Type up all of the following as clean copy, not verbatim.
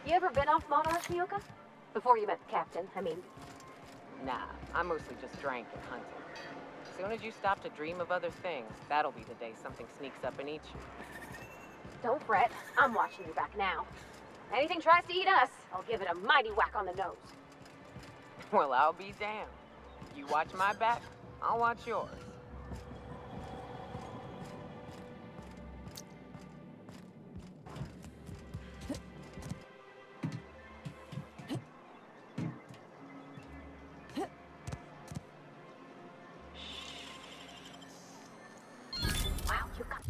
You ever been off Monarch, Nyoka? Before you met the captain, I mean. Nah, I mostly just drank and hunted. As soon as you stop to dream of other things, that'll be the day something sneaks up and eats you. Don't fret, I'm watching your back now. Anything tries to eat us, I'll give it a mighty whack on the nose. Well, I'll be damned. You watch my back, I'll watch yours. Wow, you got...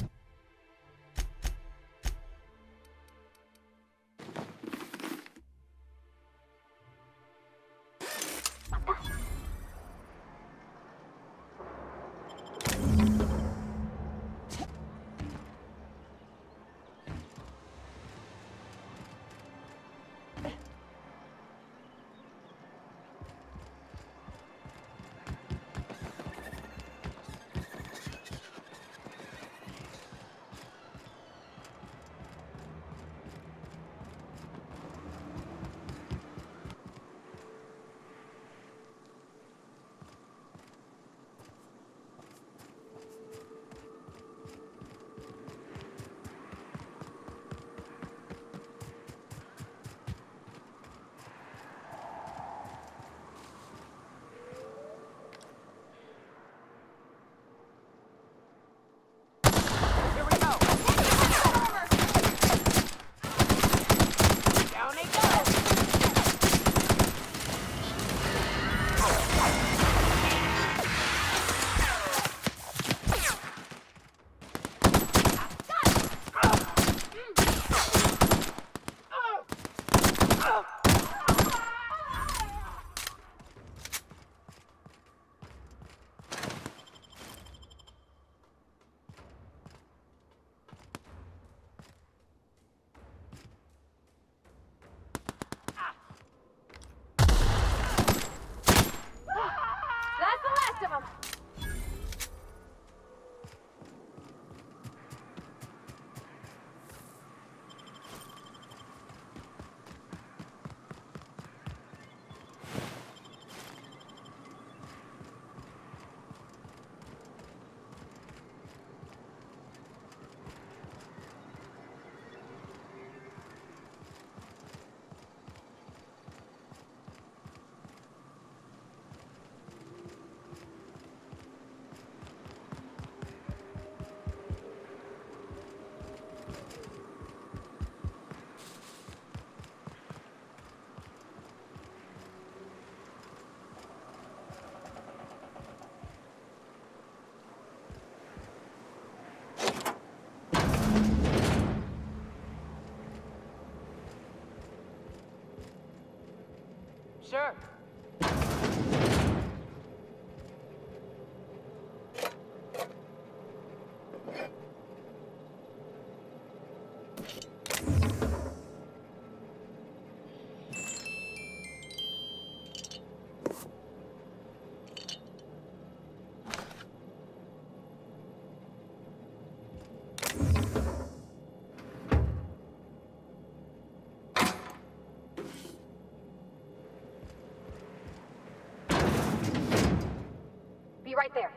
That's the last of them! Sure. Be right there.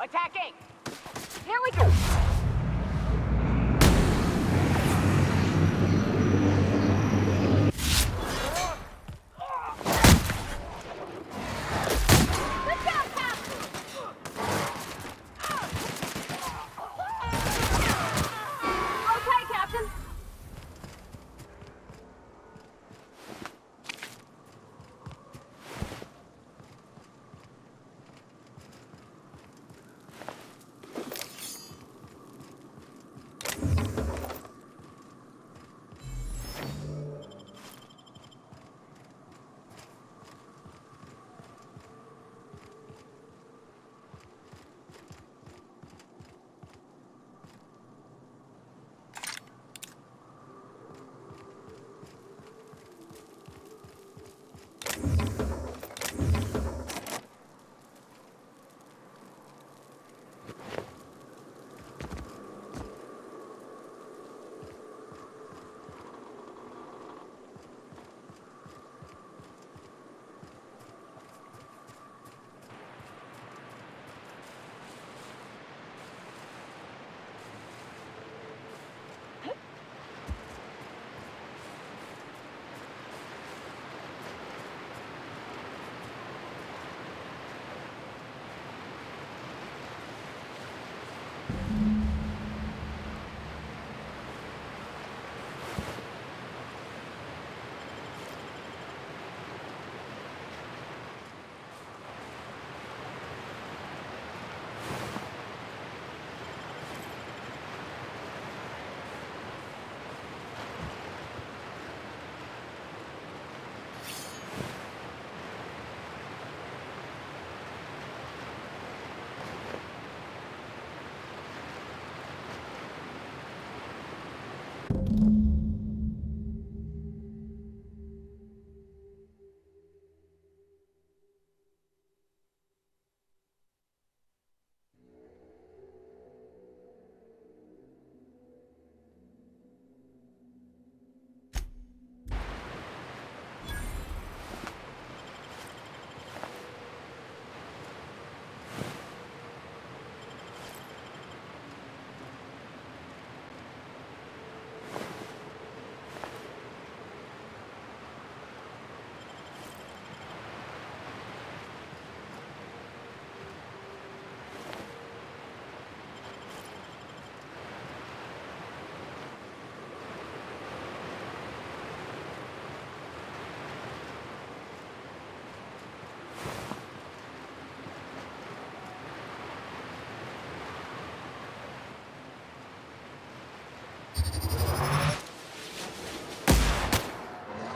Attacking! Here we go! Good job, Cap! Okay, Captain.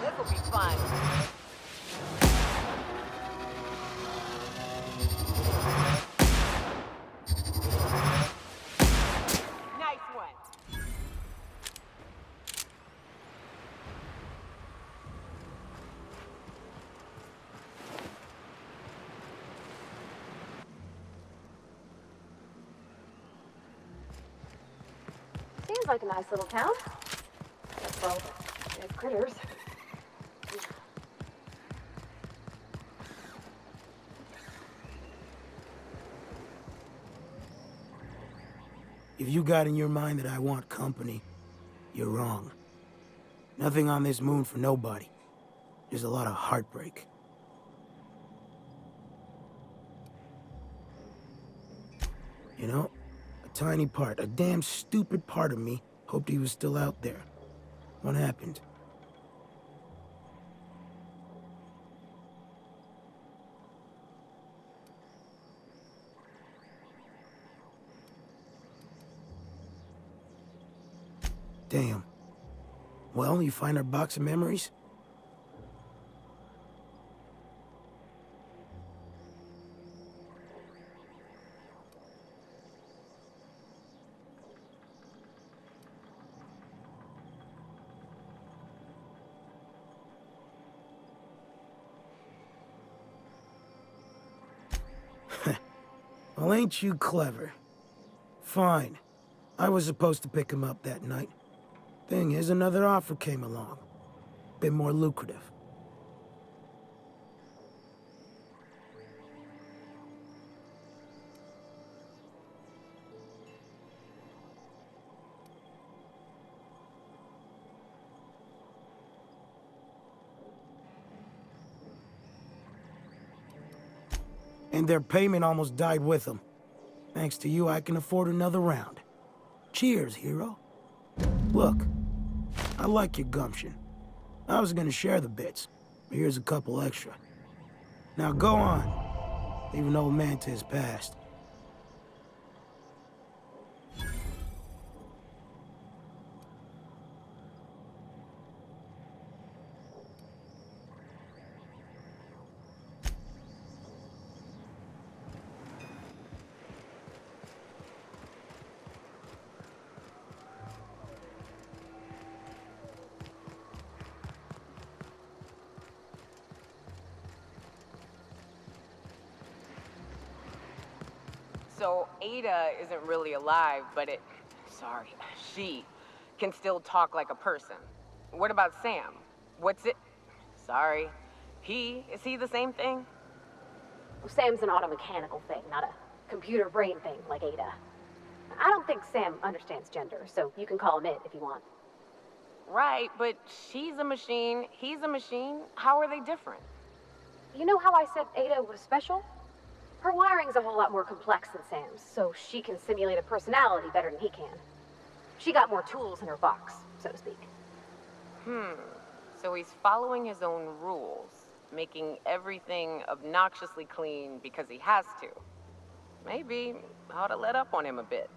This'll be fun. Nice one. Seems like a nice little town. Well, there's critters. If you got in your mind that I want company, you're wrong. Nothing on this moon for nobody. There's a lot of heartbreak. You know, a tiny part, a damn stupid part of me hoped he was still out there. What happened? Damn. Well, you find our box of memories? Well, ain't you clever? Fine. I was supposed to pick him up that night. Thing is, another offer came along. Bit more lucrative. And their payment almost died with them. Thanks to you, I can afford another round. Cheers, hero. Look, I like your gumption. I was gonna share the bits. Here's a couple extra. Now go on. Even old Mantis passed. So Ada isn't really alive, but she can still talk like a person. What about Sam? What's it? Sorry. Is he the same thing? Well, Sam's an automechanical thing, not a computer brain thing like Ada. I don't think Sam understands gender, so you can call him it if you want. Right, but she's a machine, he's a machine. How are they different? You know how I said Ada was special? Her wiring's a whole lot more complex than Sam's, so she can simulate a personality better than he can. She got more tools in her box, so to speak. So he's following his own rules, making everything obnoxiously clean because he has to. Maybe I ought to let up on him a bit.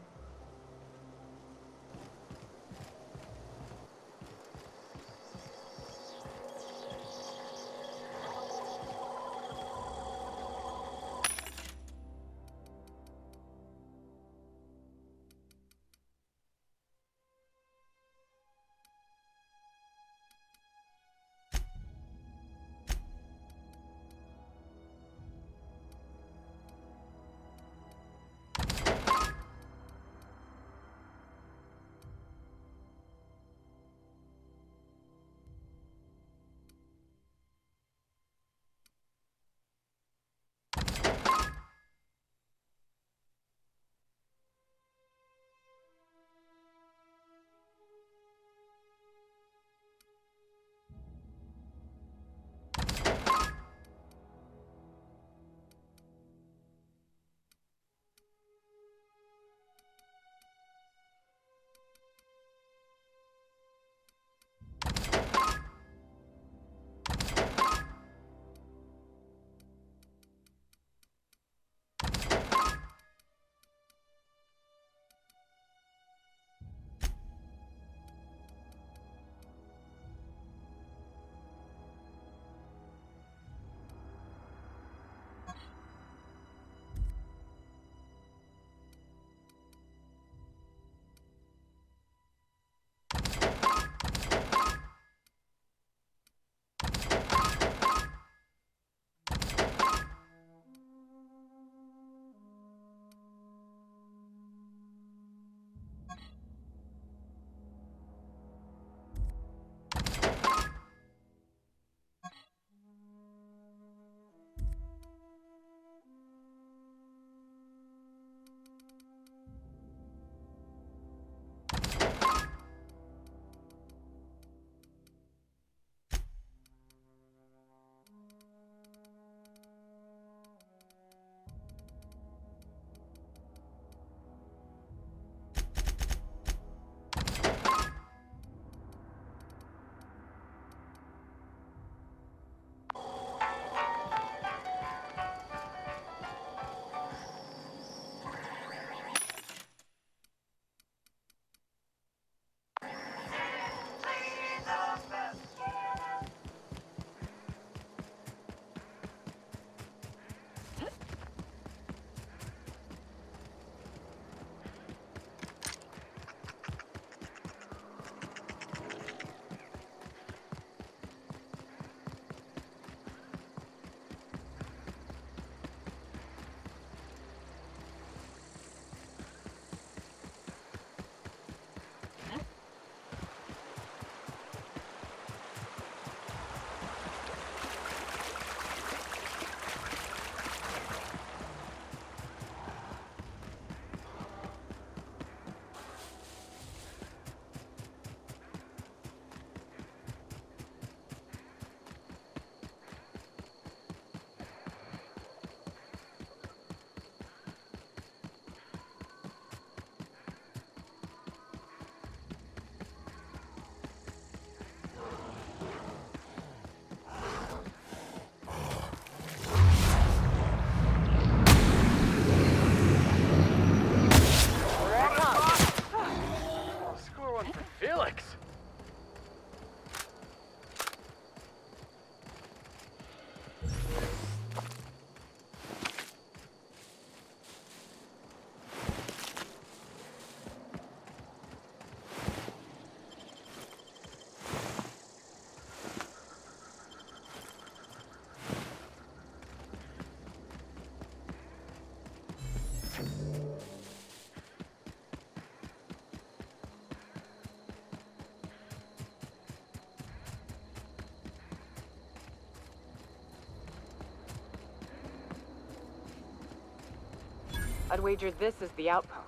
I'd wager this is the outpost.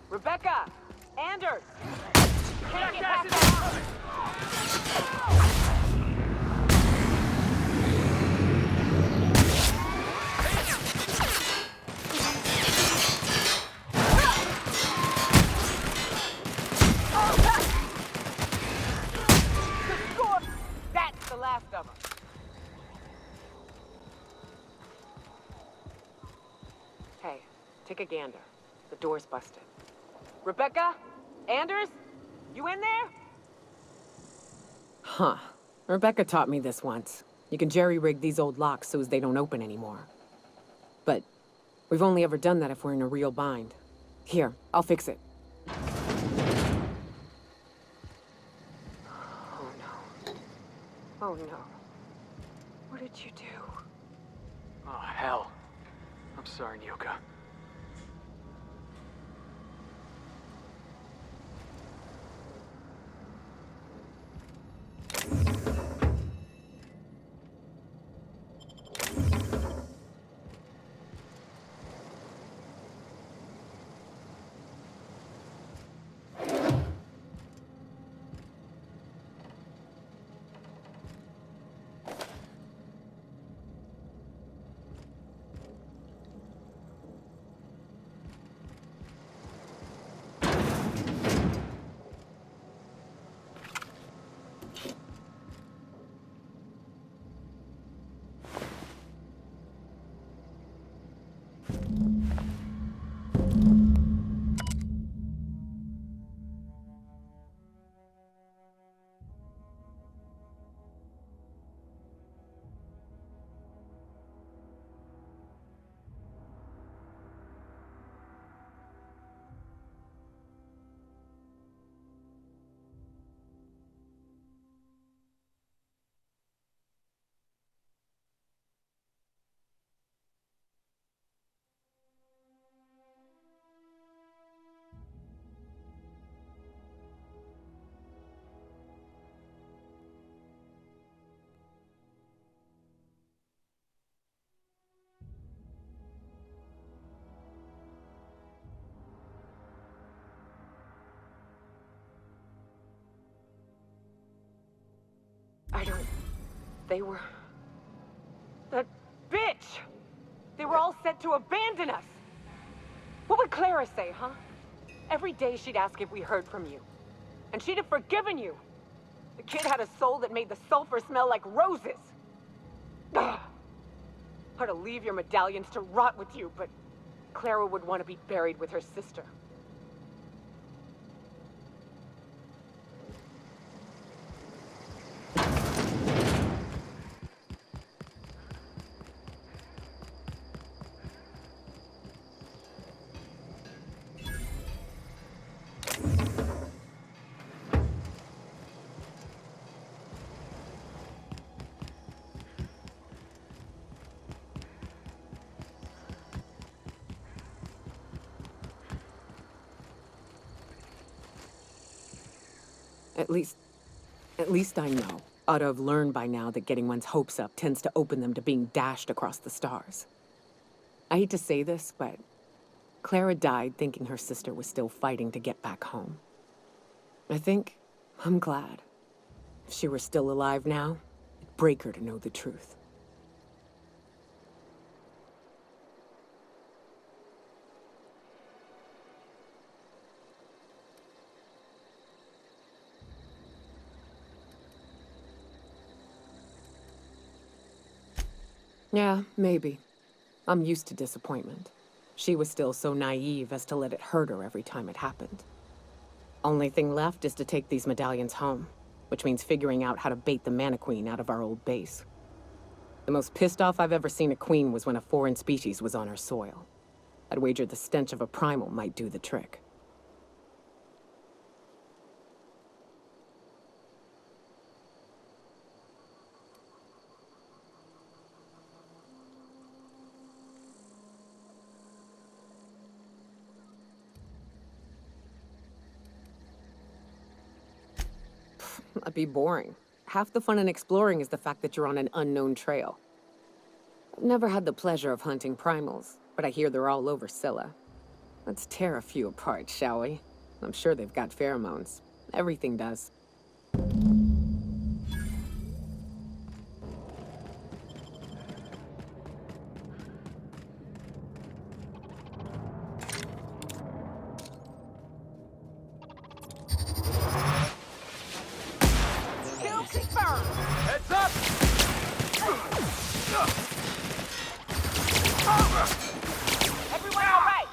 Rebecca! Anders! Can't get past that! That's the last of them. Hey, take a gander. The door's busted. Rebecca? Anders? You in there? Huh. Rebecca taught me this once. You can jerry-rig these old locks so as they don't open anymore. But we've only ever done that if we're in a real bind. Here, I'll fix it. Oh no. Oh no. What did you do? Oh, hell. I'm sorry, Nyoka. They were... That bitch! They were all set to abandon us! What would Clara say, huh? Every day she'd ask if we heard from you. And she'd have forgiven you. The kid had a soul that made the sulfur smell like roses. Ugh. Or to leave your medallions to rot with you, but Clara would want to be buried with her sister. At least I know. Ought to have learned by now that getting one's hopes up tends to open them to being dashed across the stars. I hate to say this, but Clara died thinking her sister was still fighting to get back home. I'm glad. If she were still alive now, it'd break her to know the truth. Yeah, maybe. I'm used to disappointment. She was still so naive as to let it hurt her every time it happened. Only thing left is to take these medallions home, which means figuring out how to bait the Mana Queen out of our old base. The most pissed off I've ever seen a queen was when a foreign species was on her soil. I'd wager the stench of a primal might do the trick. That'd be boring. Half the fun in exploring is the fact that you're on an unknown trail. I've never had the pleasure of hunting primals, but I hear they're all over Scylla. Let's tear a few apart, shall we? I'm sure they've got pheromones. Everything does. Kill confirmed! Heads up! Everyone all right?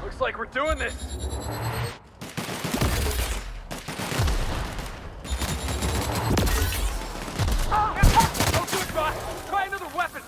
Looks like we're doing this! Don't do it, boss! Try another weapon!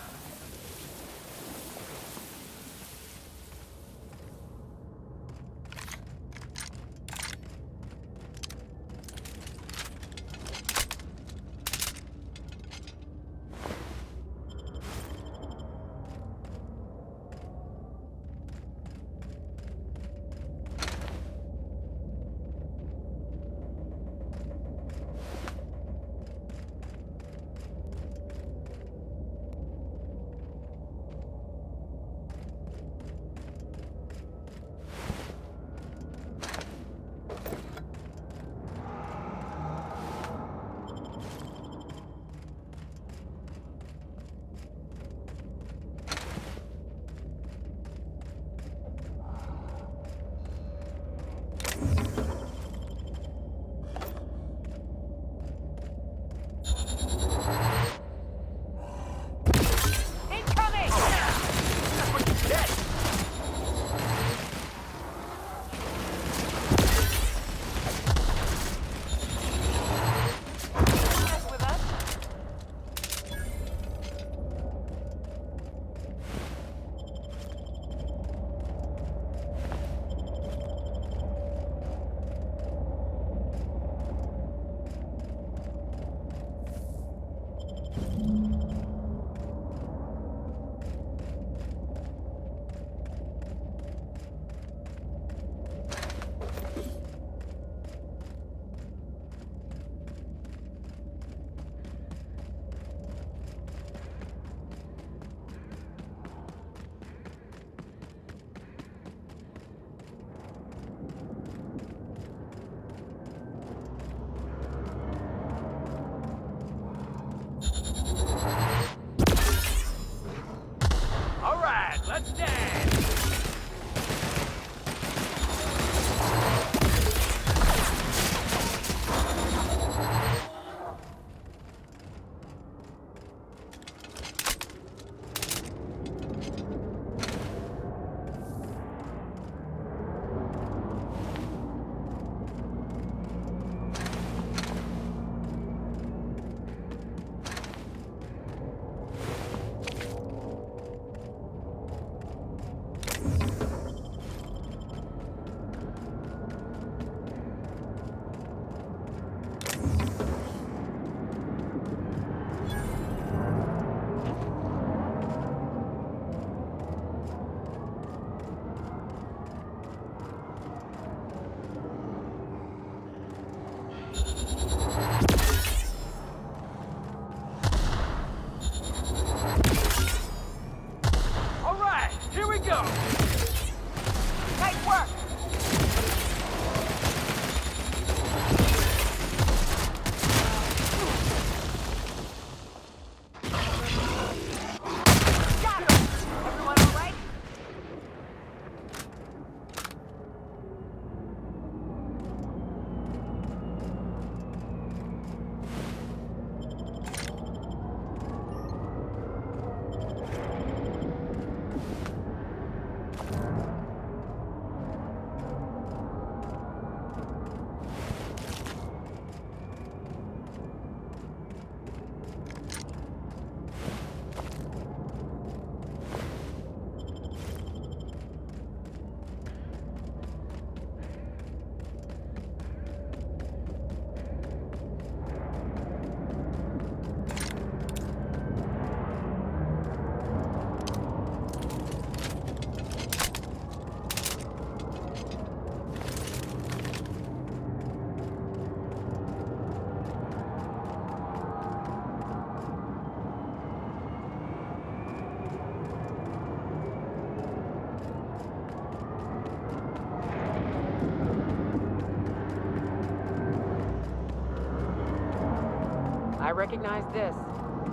recognize this.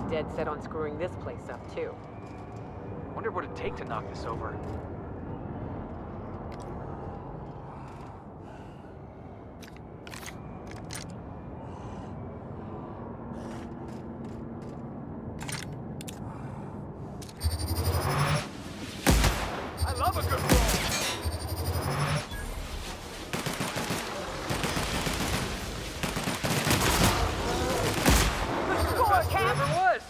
Dead set on screwing this place up, too. Wonder what it'd take to knock this over. I love a good roll. Score, Cap! Never was.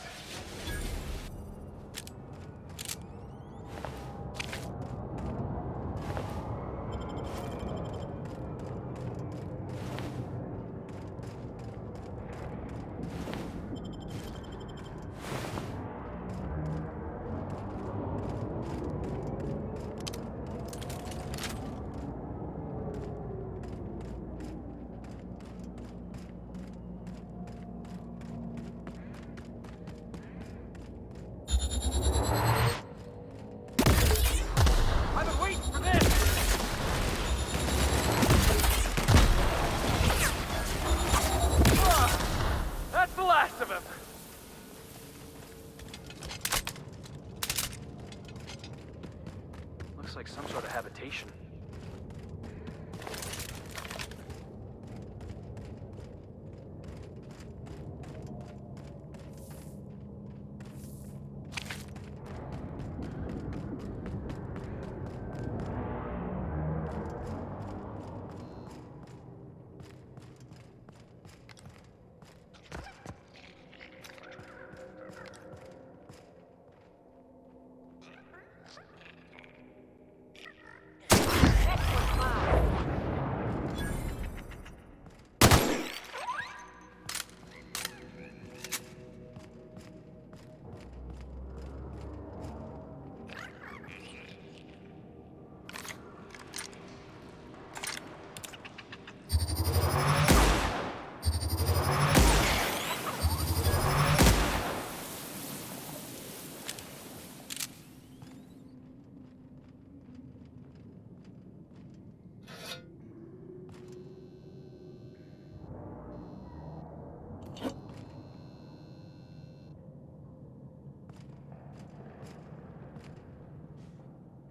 I've been waiting for this. That's the last of him. Looks like some sort of habitation.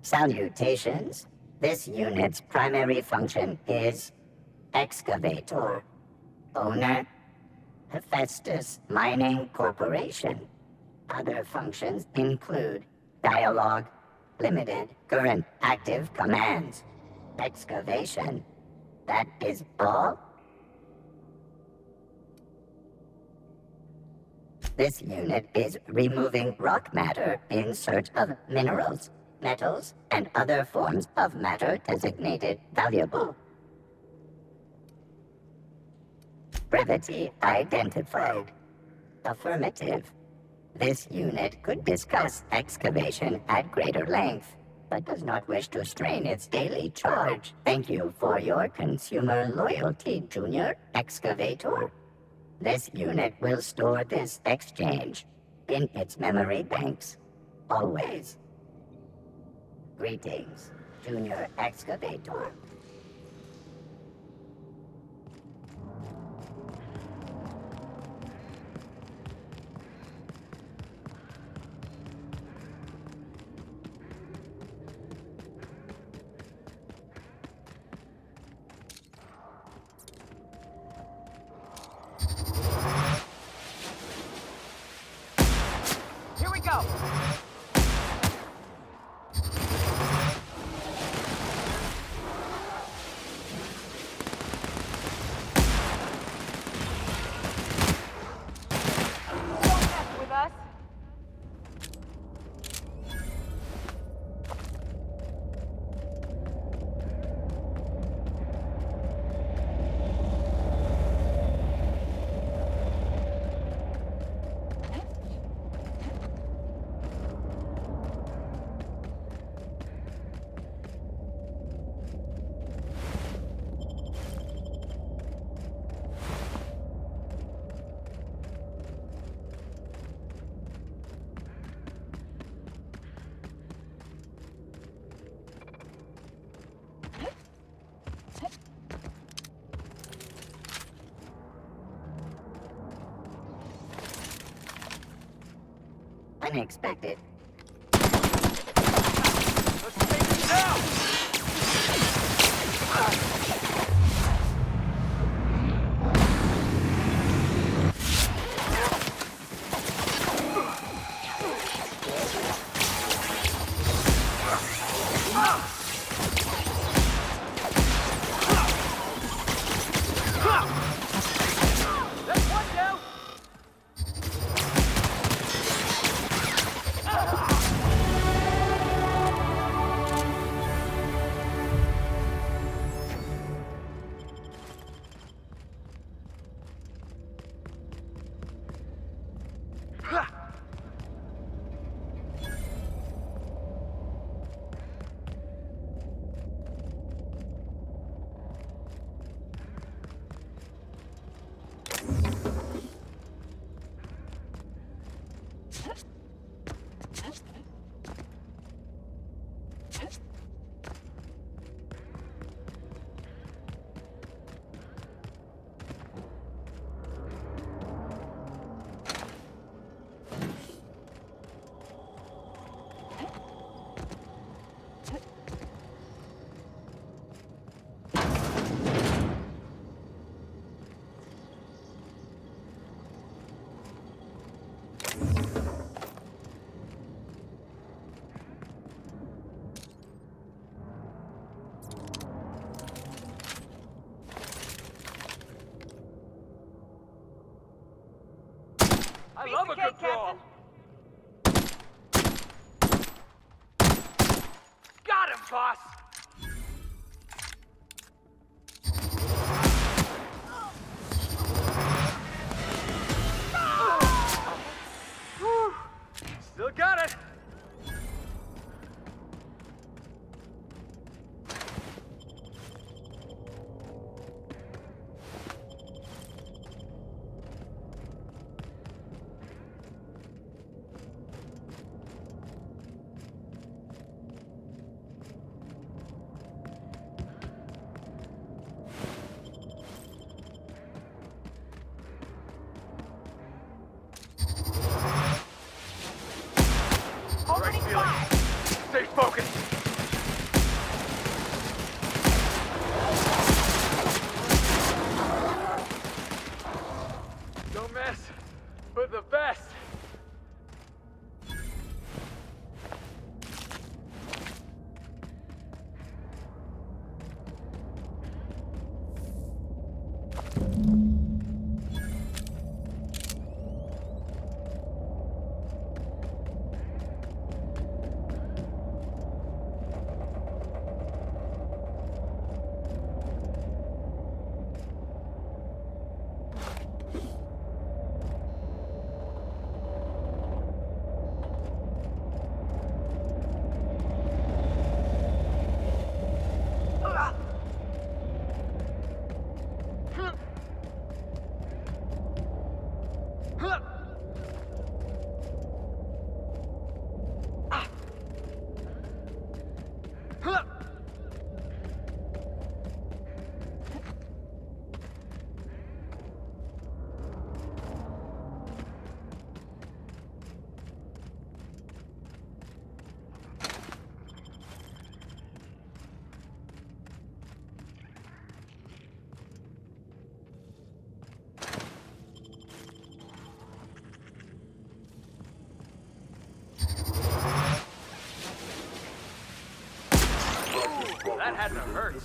Salutations. This unit's primary function is excavator. Owner, Hephaestus Mining Corporation. Other functions include dialogue, limited current active commands, excavation. That is all. This unit is removing rock matter in search of minerals, metals, and other forms of matter designated valuable. Brevity identified. Affirmative. This unit could discuss excavation at greater length, but does not wish to strain its daily charge. Thank you for your consumer loyalty, Junior Excavator. This unit will store this exchange in its memory banks, always. Greetings, Junior Excavator. Here we go! unexpected. Let's take it down! That's one down! I love a good brawl! Got him, boss! Still got it! Opening fire. Stay focused! Don't mess with the best! That had to hurt.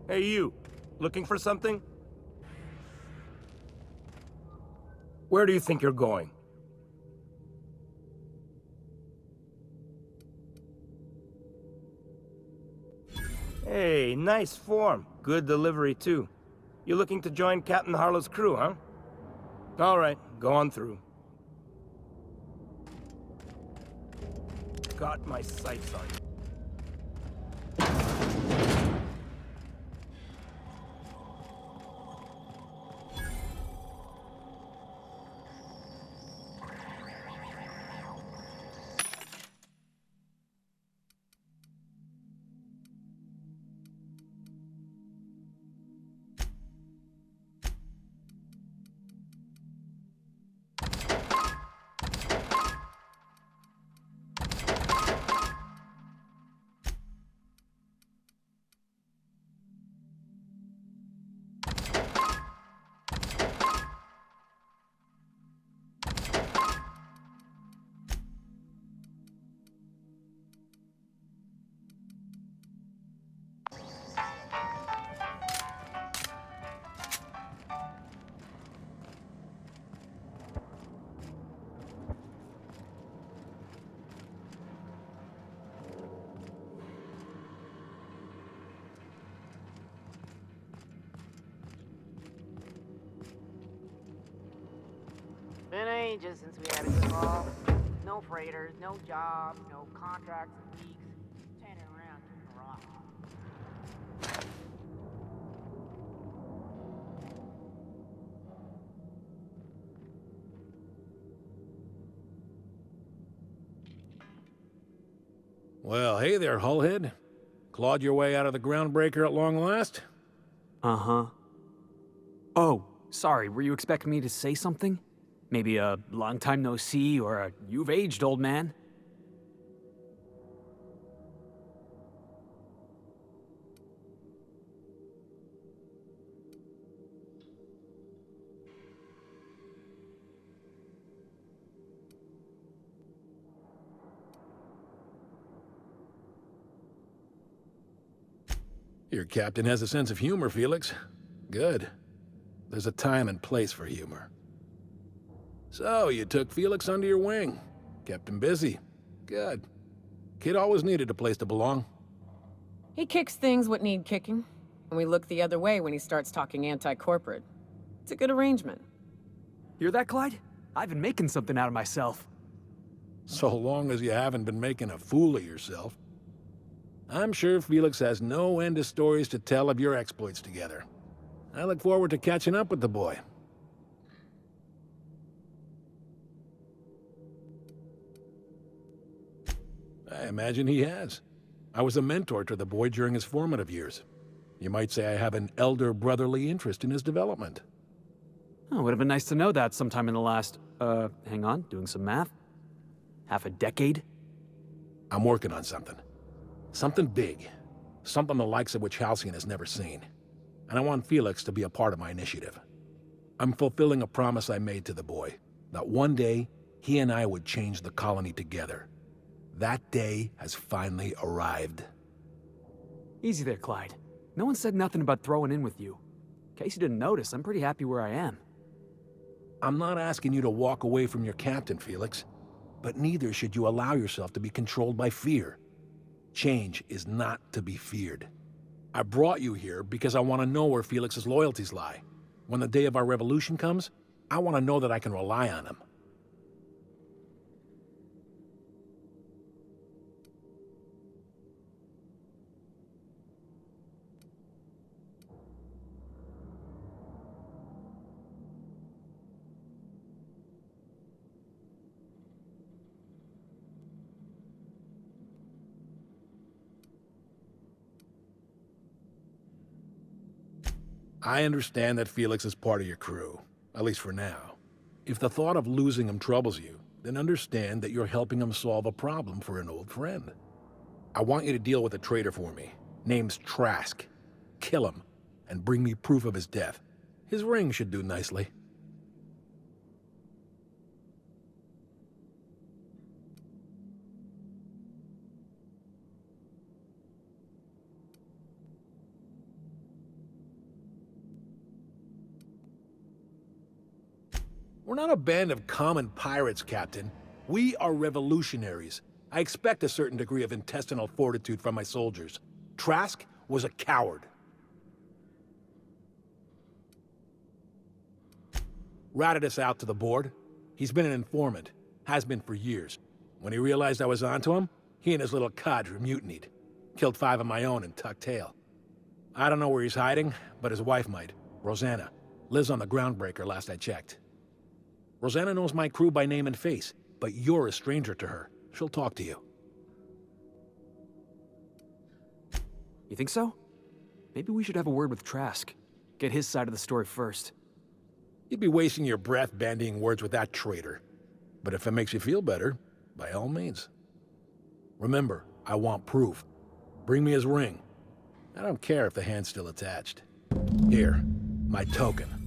Hey, you. Looking for something? Where do you think you're going? Hey, nice form. Good delivery, too. You looking to join Captain Harlow's crew, huh? All right, go on through. Got my sights on you. Been ages since we had a good haul. No freighters, no jobs, no contracts in weeks. Standing around doing a rock. Well, hey there, Hullhead. Clawed your way out of the groundbreaker at long last? Uh-huh. Oh, sorry, were you expecting me to say something? Maybe a long time no see, or a you've aged, old man? Your captain has a sense of humor, Felix. Good. There's a time and place for humor. So, you took Felix under your wing. Kept him busy. Good. Kid always needed a place to belong. He kicks things what need kicking, and we look the other way when he starts talking anti-corporate. It's a good arrangement. Hear that, Clyde? I've been making something out of myself. So long as you haven't been making a fool of yourself. I'm sure Felix has no end of stories to tell of your exploits together. I look forward to catching up with the boy. I imagine he has. I was a mentor to the boy during his formative years. You might say I have an elder brotherly interest in his development. Oh, would have been nice to know that sometime in the last, hang on, doing some math? Half a decade? I'm working on something. Something big. Something the likes of which Halcyon has never seen. And I want Felix to be a part of my initiative. I'm fulfilling a promise I made to the boy, that one day, he and I would change the colony together. That day has finally arrived. Easy there, Clyde. No one said nothing about throwing in with you. In case you didn't notice, I'm pretty happy where I am. I'm not asking you to walk away from your captain, Felix. But neither should you allow yourself to be controlled by fear. Change is not to be feared. I brought you here because I want to know where Felix's loyalties lie. When the day of our revolution comes, I want to know that I can rely on him. I understand that Felix is part of your crew, at least for now. If the thought of losing him troubles you, then understand that you're helping him solve a problem for an old friend. I want you to deal with a traitor for me. Name's Trask. Kill him, and bring me proof of his death. His ring should do nicely. We're not a band of common pirates, Captain. We are revolutionaries. I expect a certain degree of intestinal fortitude from my soldiers. Trask was a coward. Ratted us out to the board. He's been an informant. Has been for years. When he realized I was onto him, he and his little cadre mutinied. Killed 5 of my own and tucked tail. I don't know where he's hiding, but his wife might. Rosanna. Lives on the Groundbreaker, last I checked. Rosanna knows my crew by name and face, but you're a stranger to her. She'll talk to you. You think so? Maybe we should have a word with Trask. Get his side of the story first. You'd be wasting your breath bandying words with that traitor. But if it makes you feel better, by all means. Remember, I want proof. Bring me his ring. I don't care if the hand's still attached. Here, my token.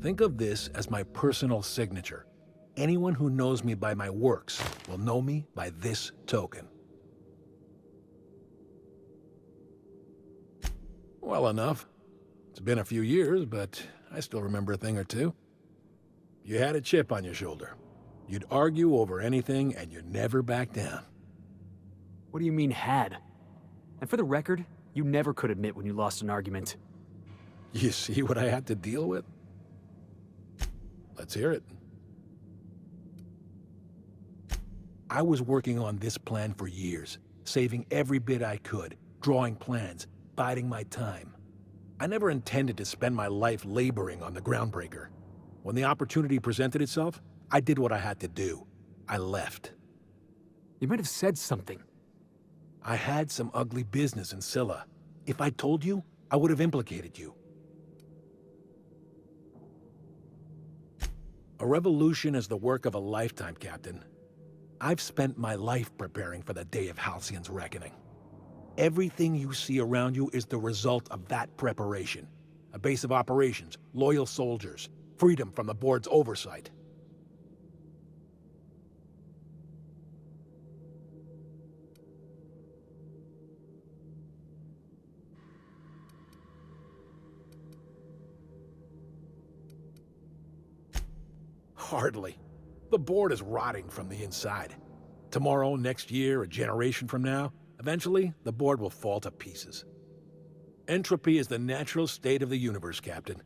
Think of this as my personal signature. Anyone who knows me by my works will know me by this token. Well enough. It's been a few years, but I still remember a thing or two. You had a chip on your shoulder. You'd argue over anything, and you'd never back down. What do you mean, had? And for the record, you never could admit when you lost an argument. You see what I had to deal with? Let's hear it. I was working on this plan for years, saving every bit I could, drawing plans, biding my time. I never intended to spend my life laboring on the Groundbreaker. When the opportunity presented itself, I did what I had to do. I left. You might have said something. I had some ugly business in Scylla. If I told you, I would have implicated you. A revolution is the work of a lifetime, Captain. I've spent my life preparing for the day of Halcyon's reckoning. Everything you see around you is the result of that preparation. A base of operations, loyal soldiers, freedom from the board's oversight. Hardly. The board is rotting from the inside. Tomorrow, next year, a generation from now, eventually, the board will fall to pieces. Entropy is the natural state of the universe, Captain.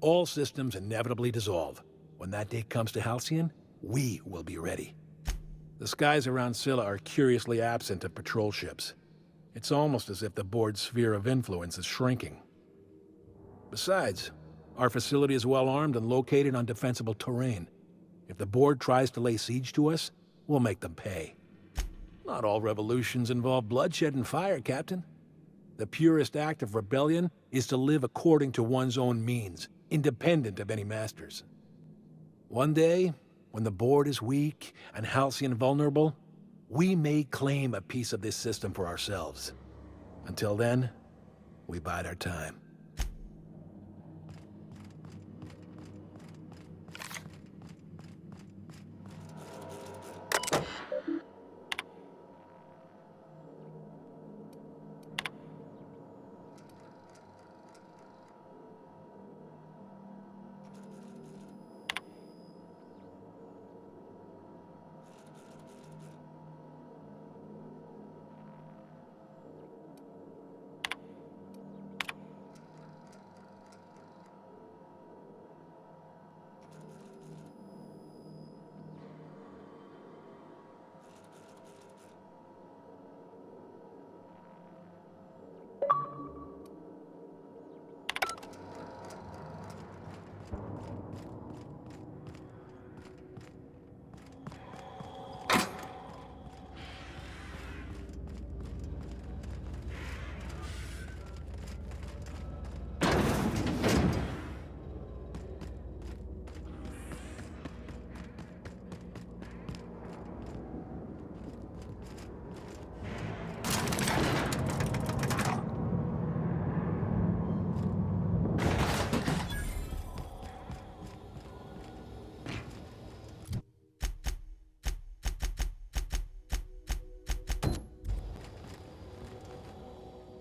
All systems inevitably dissolve. When that day comes to Halcyon, we will be ready. The skies around Scylla are curiously absent of patrol ships. It's almost as if the board's sphere of influence is shrinking. Besides, our facility is well armed and located on defensible terrain. If the board tries to lay siege to us, we'll make them pay. Not all revolutions involve bloodshed and fire, Captain. The purest act of rebellion is to live according to one's own means, independent of any masters. One day, when the board is weak and Halcyon vulnerable, we may claim a piece of this system for ourselves. Until then, we bide our time.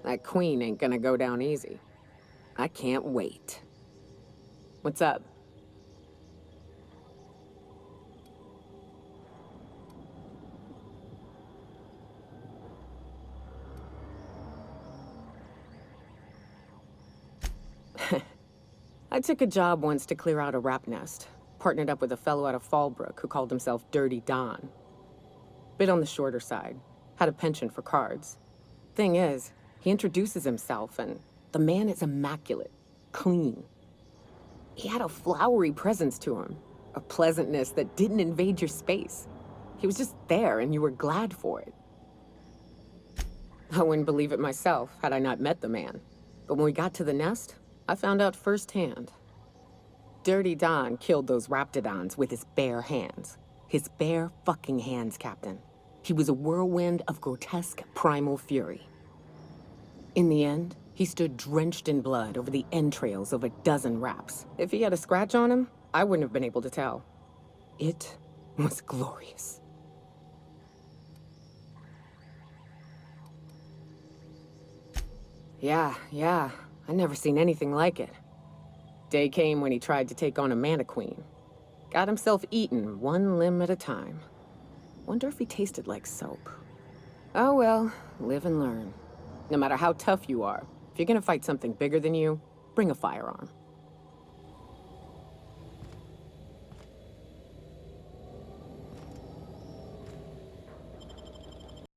That queen ain't gonna go down easy. I can't wait. What's up? I took a job once to clear out a rap nest. Partnered up with a fellow out of Fallbrook who called himself Dirty Don. Bit on the shorter side. Had a penchant for cards. Thing is, he introduces himself and the man is immaculate. Clean. He had a flowery presence to him. A pleasantness that didn't invade your space. He was just there and you were glad for it. I wouldn't believe it myself had I not met the man. But when we got to the nest, I found out firsthand. Dirty Don killed those raptidons with his bare hands. His bare fucking hands, Captain. He was a whirlwind of grotesque primal fury. In the end, he stood drenched in blood over the entrails of a dozen raps. If he had a scratch on him, I wouldn't have been able to tell. It was glorious. Yeah, I never seen anything like it. Day came when he tried to take on a mannequin. Got himself eaten one limb at a time. Wonder if he tasted like soap. Oh well, live and learn. No matter how tough you are, if you're gonna fight something bigger than you, bring a firearm.